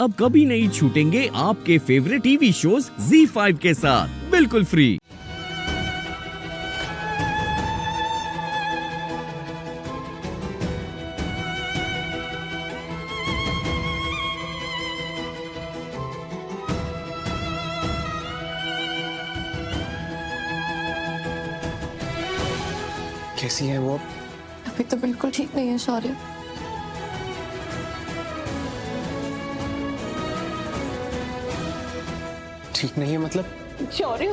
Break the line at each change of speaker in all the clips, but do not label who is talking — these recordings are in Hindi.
अब कभी नहीं छूटेंगे आपके फेवरेट टीवी शोज ZEE5 के साथ बिल्कुल फ्री।
कैसी है वो?
अभी तो बिल्कुल ठीक नहीं है शौर्य।
ठीक नहीं है मतलब?
शौर्य,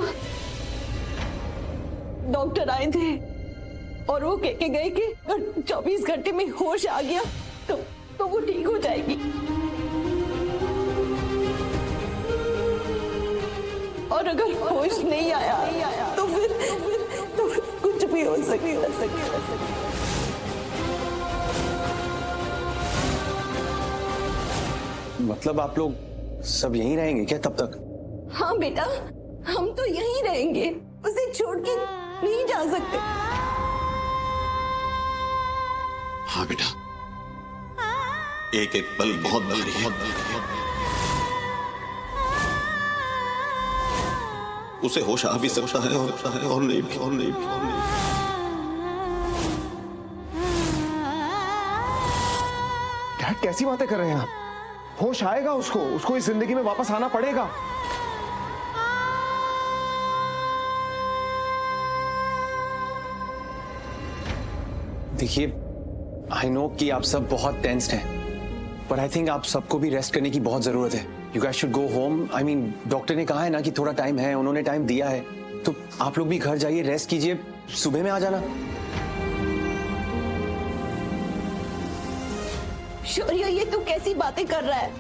डॉक्टर आए थे और वो कह के गए कि अगर 24 घंटे में होश आ गया तो वो ठीक हो जाएगी, और अगर होश नहीं आया तो फिर कुछ भी हो सके।
मतलब आप लोग सब यहीं रहेंगे क्या तब तक?
हाँ बेटा, हम तो यहीं रहेंगे, उसे छोड़ के नहीं जा सकते।
हाँ बेटा, एक एक पल बहुत भारी है। उसे होश आ भी सकता है और नहीं भी।
डैड कैसी बातें कर रहे हैं आप? होश आएगा उसको इस जिंदगी में वापस आना पड़ेगा।
देखिए, आई नो कि आप सब बहुत टेंस्ड हैं, पर आई थिंक आप सबको भी रेस्ट करने की बहुत जरूरत है। You guys should go home. I mean, doctor ने कहा है ना कि थोड़ा टाइम है, उन्होंने टाइम दिया है, तो आप लोग भी घर जाइए, रेस्ट कीजिए, सुबह में आ जाना।
शौर्य, ये तू कैसी बातें कर रहा है?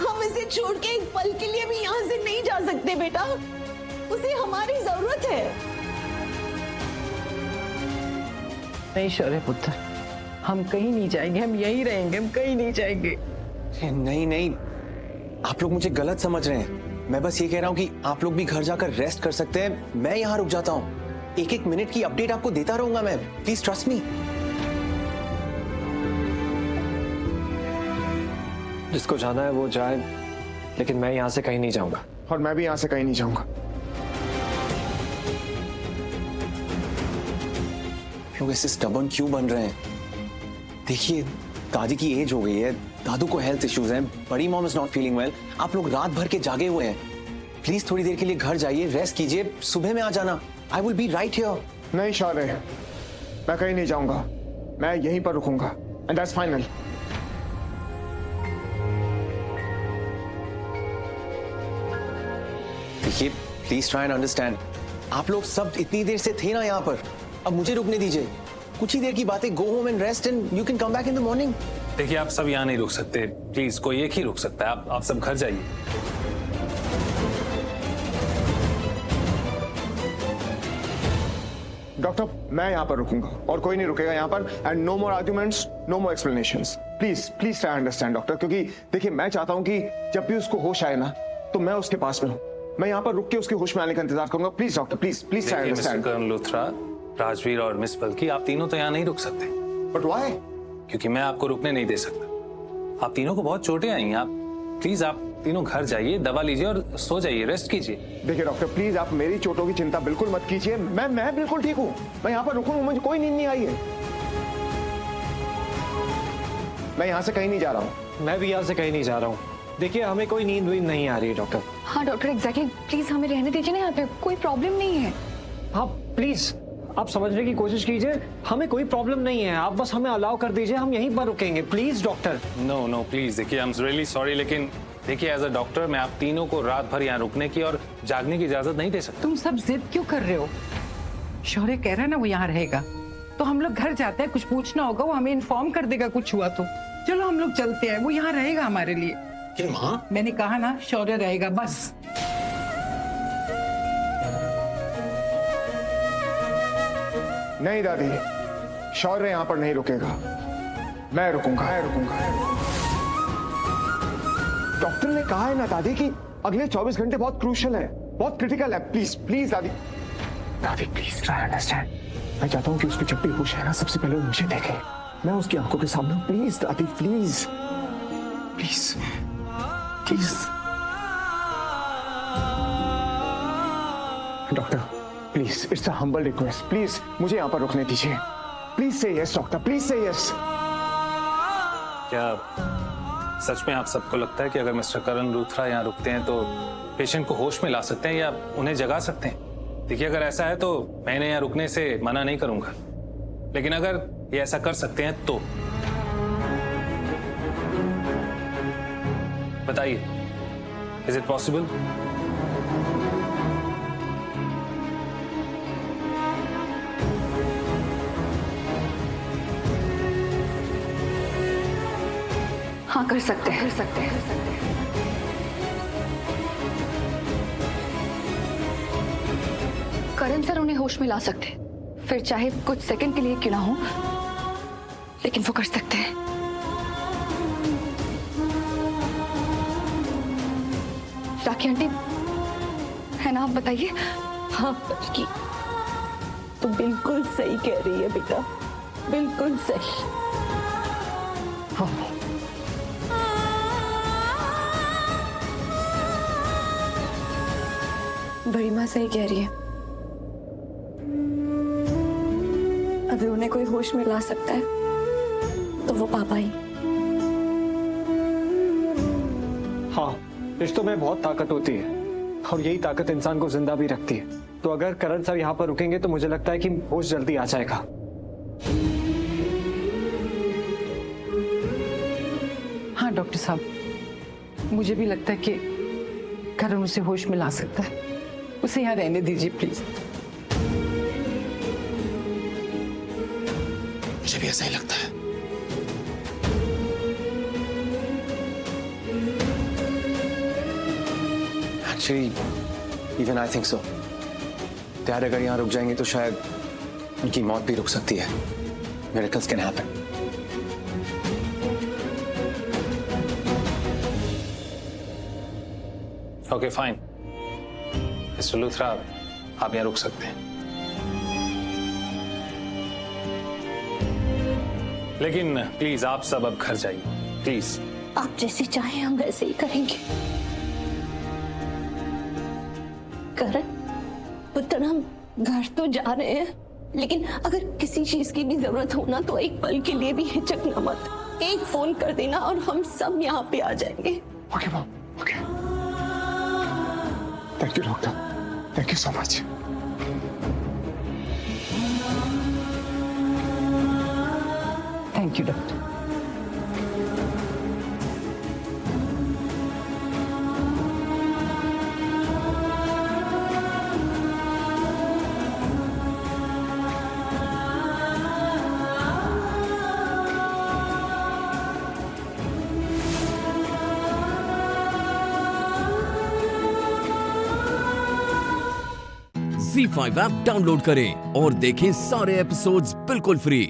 हम इसे छोड़ के एक पल के लिए भी यहाँ से नहीं जा सकते बेटा, उसे हमारी जरूरत है।
नहीं शौर्य पुत्र, हम कहीं नहीं जाएंगे, हम यहीं रहेंगे, हम कहीं नहीं जाएंगे।
नहीं, आप लोग मुझे गलत समझ रहे हैं। मैं बस ये कह रहा हूँ कि आप लोग भी घर जाकर रेस्ट कर सकते हैं। मैं यहाँ रुक जाता हूँ, एक मिनट की अपडेट आपको देता रहूंगा मैं। Please trust me.
जिसको जाना है वो जाए, लेकिन मैं यहाँ से कहीं नहीं जाऊंगा।
और मैं भी यहाँ से कहीं नहीं जाऊंगा।
लोग ऐसे स्टबर्न क्यों बन रहे हैं? देखिए, दादी की एज हो गई है, दादू को हेल्थ इश्यूज हैं, बड़ी mom is not feeling well. आप लोग रात भर के जागे हुए हैं। प्लीज थोड़ी देर के लिए घर जाइए, रेस्ट कीजिए, सुबह में आ जाना। I will be right here.
नहीं शौर्य, मैं कहीं नहीं जाऊंगा, मैं यहीं पर रुकूंगा, एंड दैट्स फाइनल।
देखिए, प्लीज ट्राई एंड अंडरस्टैंड। आप लोग सब इतनी देर से थे ना यहाँ पर, अब मुझे रुकने दीजिए। कुछ ही देर की बातें। Go home and rest and you can come back in the morning.
देखिए, आप सब यहाँ नहीं रुक सकते, प्लीज, कोई एक ही रुक सकता है। आप सब घर जाइए।
डॉक्टर, मैं यहाँ पर रुकूंगा और कोई नहीं रुकेगा यहाँ पर, and no more arguments, no more explanations. Please try understand doctor, क्योंकि देखिए, मैं चाहता हूँ कि जब भी उसको होश आए ना, तो मैं उसके पास में हूँ। मैं यहाँ पर रुक के उसके होश में आने का इंतजार करूंगा। Please doctor, please try understand.
Mister Karan Luthra, Rajveer और मिस पलकी, आप तीनों तो यहाँ नहीं रुक सकते।
But why?
क्योंकि मैं आपको रुकने नहीं दे सकता। आप तीनों को बहुत चोटें आई हैं। आप प्लीज, आप तीनों घर जाइए, दवा लीजिए और सो जाइए, रेस्ट कीजिए।
देखिए डॉक्टर, प्लीज आप मेरी चोटों की चिंता बिल्कुल मत कीजिए। मैं बिल्कुल ठीक हूँ। मैं यहाँ पर रुकूंगा, मुझे कोई नींद नहीं आई है। मैं यहाँ से कहीं नहीं जा रहा हूँ।
मैं भी यहाँ से कहीं नहीं जा रहा हूँ। देखिए, हमें कोई नींद वींद नहीं आ रही है डॉक्टर।
हाँ डॉक्टर, एग्जैक्टली, प्लीज हमें रहने दीजिए ना, यहाँ पे कोई प्रॉब्लम नहीं है।
हाँ प्लीज, आप समझने की कोशिश कीजिए, हमें कोई प्रॉब्लम नहीं है, आप बस हमें अलाउ कर दीजिए, हम यहीं पर रुकेंगे। Please doctor.
नो प्लीज, देखिए, आई एम रियली सॉरी, लेकिन देखिए, एज अ डॉक्टर मैं आप तीनों को रात भर यहाँ रुकने की और जागने की इजाजत नहीं दे सकता।
तुम सब जिद क्यों कर रहे हो? शौर्य कह रहा है ना वो यहाँ रहेगा, तो हम लोग घर जाते हैं। कुछ पूछना होगा, वो हमें इन्फॉर्म कर देगा कुछ हुआ तो। चलो हम लोग चलते हैं, वो यहाँ रहेगा हमारे लिए।
क्या माँ?
मैंने कहा ना, शौर्य रहेगा बस।
नहीं दादी, शौर्य यहाँ पर नहीं रुकेगा, मैं रुकूंगा। डॉक्टर ने कहा है ना दादी कि अगले 24 घंटे बहुत क्रूशियल है, बहुत क्रिटिकल है। प्लीज दादी प्लीज ट्राई अंडरस्टैंड। मैं चाहता हूँ कि उसकी जब भी होश है ना, सबसे पहले वो मुझे देखे, मैं उसकी आंखों के सामने। प्लीज दादी, please. Please doctor, please it's a humble request, please मुझे यहाँ पर रुकने दीजिए। प्लीज से यस डॉक्टर, प्लीज से यस।
क्या सच में आप सबको लगता है कि अगर मिस्टर करण लूथरा यहाँ रुकते हैं तो पेशेंट को होश में ला सकते हैं या उन्हें जगा सकते हैं? देखिए, अगर ऐसा है तो मैं इन्हें यहाँ रुकने से मना नहीं करूंगा, लेकिन अगर ये ऐसा कर सकते हैं तो बताइए, इज इट पॉसिबल?
हाँ, कर सकते हैं, कर सकते हैं। करण सर उन्हें होश में ला सकते हैं, फिर चाहे कुछ सेकंड के लिए क्यों ना हो, लेकिन वो कर सकते हैं। राखी आंटी, है ना? आप बताइए।
हाँ बल्कि तू बिल्कुल सही कह रही है बेटा, बिल्कुल सही।
बड़ी माँ सही कह रही है। अगर उन्हें कोई होश में ला सकता है तो वो पापा ही।
हाँ, रिश्तों में बहुत ताकत होती है और यही ताकत इंसान को जिंदा भी रखती है। तो अगर करण सर यहाँ पर रुकेंगे तो मुझे लगता है कि होश जल्दी आ जाएगा।
हाँ डॉक्टर साहब, मुझे भी लगता है कि करण उसे होश में ला सकता है। उसे यहाँ रहने दीजिए प्लीज।
मुझे भी ऐसा ही लगता है।
Actually even I think so. Dad अगर यहाँ रुक जाएंगे तो शायद उनकी मौत भी रुक सकती है। Miracles can happen.
Okay fine, mister Luthra, आप यहाँ रुक सकते हैं, लेकिन प्लीज आप सब अब घर जाइए, प्लीज।
आप जैसे चाहें हम वैसे ही करेंगे। करण पुत्र, हम घर तो जा रहे हैं, लेकिन अगर किसी चीज की भी जरूरत हो ना तो एक पल के लिए भी हिचकना मत। एक फोन कर देना और हम सब यहाँ पे आ जाएंगे।
Okay mom, okay. Thank you doctor, thank you so much.
Thank you doctor.
Z5 app download करें और देखें सारे एपिसोड्स बिल्कुल फ्री।